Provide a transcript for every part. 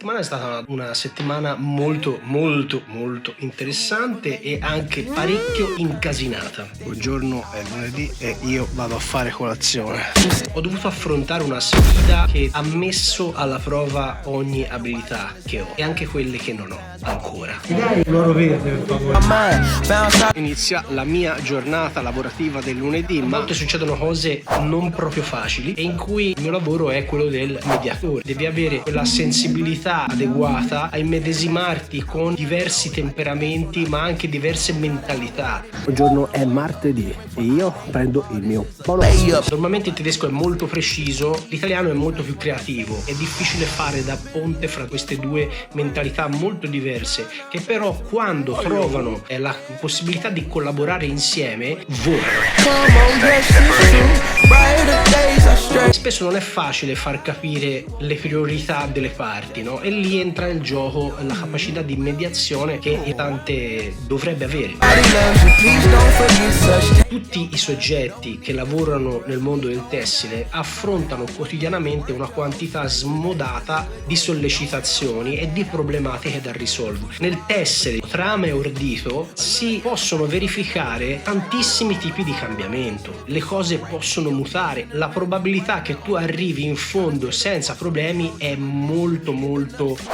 settimana è stata una settimana molto interessante e anche parecchio incasinata. Buongiorno, è lunedì e io vado a fare colazione. Ho dovuto affrontare una sfida che ha messo alla prova ogni abilità che ho e anche quelle che non ho ancora. L'oro verde, per favore. Inizia la mia giornata lavorativa del lunedì, ma a volte succedono cose non proprio facili e in cui il mio lavoro è quello del mediatore. Devi avere quella sensibilità adeguata a immedesimarti con diversi temperamenti ma anche diverse mentalità. Buongiorno, è martedì e io prendo il mio bonus. Normalmente il tedesco è molto preciso, l'italiano è molto più creativo. È difficile fare da ponte fra queste due mentalità molto diverse, che però quando trovano la possibilità di collaborare insieme volano. Spesso non è facile far capire le priorità delle parti, no? E lì entra in gioco la capacità di mediazione che Tante dovrebbe avere. Tutti i soggetti che lavorano nel mondo del tessile affrontano quotidianamente una quantità smodata di sollecitazioni e di problematiche da risolvere. Nel tessile, trama e ordito, si possono verificare tantissimi tipi di cambiamento. Le cose possono mutare. La probabilità che tu arrivi in fondo senza problemi è molto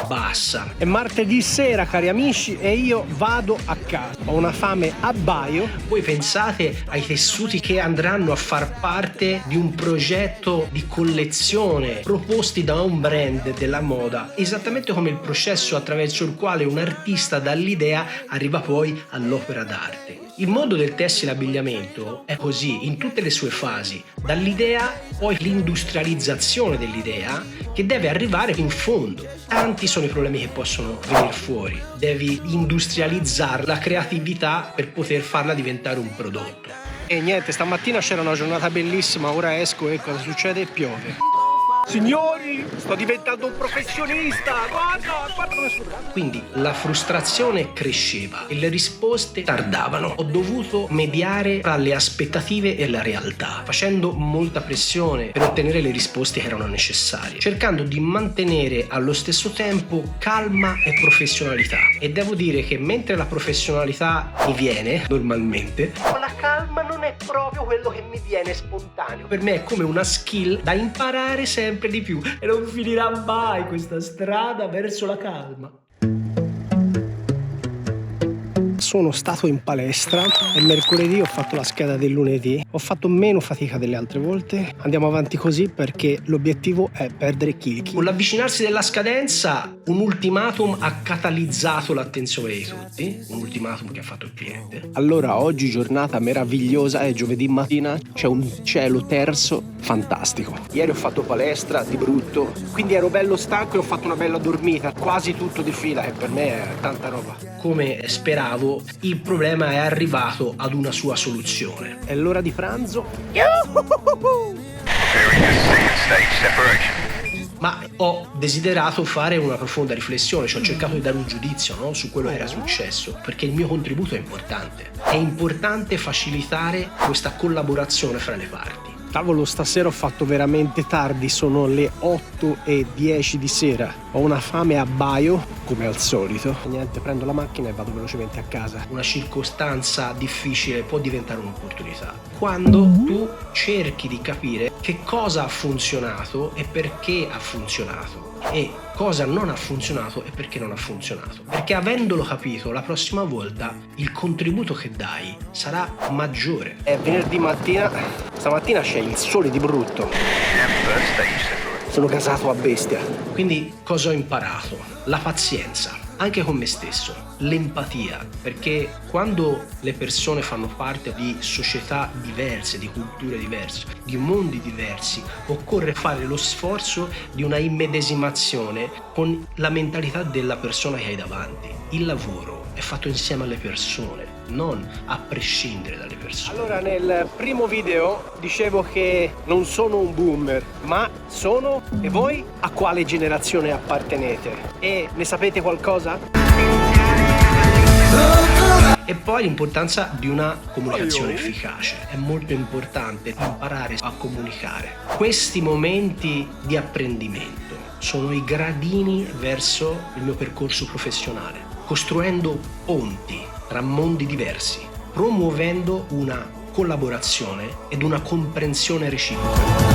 bassa. È martedì sera, cari amici, e io vado a casa. Ho una fame a baio. Voi pensate ai tessuti che andranno a far parte di un progetto di collezione proposti da un brand della moda, esattamente come il processo attraverso il quale un artista dall'idea arriva poi all'opera d'arte. Il mondo del tessile abbigliamento è così in tutte le sue fasi, dall'idea poi l'industrializzazione dell'idea che deve arrivare in fondo. Tanti sono i problemi che possono venire fuori, devi industrializzare la creatività per poter farla diventare un prodotto. E niente, stamattina c'era una giornata bellissima, ora esco e cosa succede? Piove. Signori, sto diventando un professionista, guarda come sono. Quindi la frustrazione cresceva e le risposte tardavano. Ho dovuto mediare tra le aspettative e la realtà, facendo molta pressione per ottenere le risposte che erano necessarie, cercando di mantenere allo stesso tempo calma e professionalità. E devo dire che mentre la professionalità mi viene normalmente, la calma non è proprio quello che mi viene spontaneo. Per me è come una skill da imparare sempre di più e non finirà mai questa strada verso la calma. Sono stato in palestra e mercoledì ho fatto la scheda del lunedì. Ho fatto meno fatica delle altre volte. Andiamo avanti così perché l'obiettivo è perdere chili. Con l'avvicinarsi della scadenza, un ultimatum ha catalizzato l'attenzione di tutti. Un ultimatum che ha fatto il cliente. Allora, oggi giornata meravigliosa, è giovedì mattina, c'è un cielo terzo fantastico. Ieri ho fatto palestra di brutto, quindi ero bello stanco e ho fatto una bella dormita, quasi tutto di fila, che per me è tanta roba. Come speravo, il problema è arrivato ad una sua soluzione. È l'ora di pranzo. Ma ho desiderato fare una profonda riflessione, cioè ho cercato di dare un giudizio, no, su quello che era successo, perché il mio contributo è importante. È importante facilitare questa collaborazione fra le parti. Cavolo, stasera ho fatto veramente tardi, sono le 8:10 di sera. Ho una fame a baio, come al solito. Niente, prendo la macchina e vado velocemente a casa. Una circostanza difficile può diventare un'opportunità. Quando tu cerchi di capire che cosa ha funzionato e perché ha funzionato. E cosa non ha funzionato e perché non ha funzionato. Perché avendolo capito, la prossima volta il contributo che dai sarà maggiore. È venerdì mattina, stamattina c'è il sole di brutto. Sono gasato a bestia. Quindi cosa ho imparato? La pazienza, anche con me stesso, l'empatia, perché quando le persone fanno parte di società diverse, di culture diverse, di mondi diversi, occorre fare lo sforzo di una immedesimazione con la mentalità della persona che hai davanti. Il lavoro è fatto insieme alle persone, non a prescindere dalle persone. Allora, nel primo video dicevo che non sono un boomer, ma sono... E voi a quale generazione appartenete? E ne sapete qualcosa? E poi l'importanza di una comunicazione efficace. È molto importante imparare a comunicare. Questi momenti di apprendimento sono i gradini verso il mio percorso professionale, costruendo ponti tra mondi diversi, promuovendo una collaborazione ed una comprensione reciproca.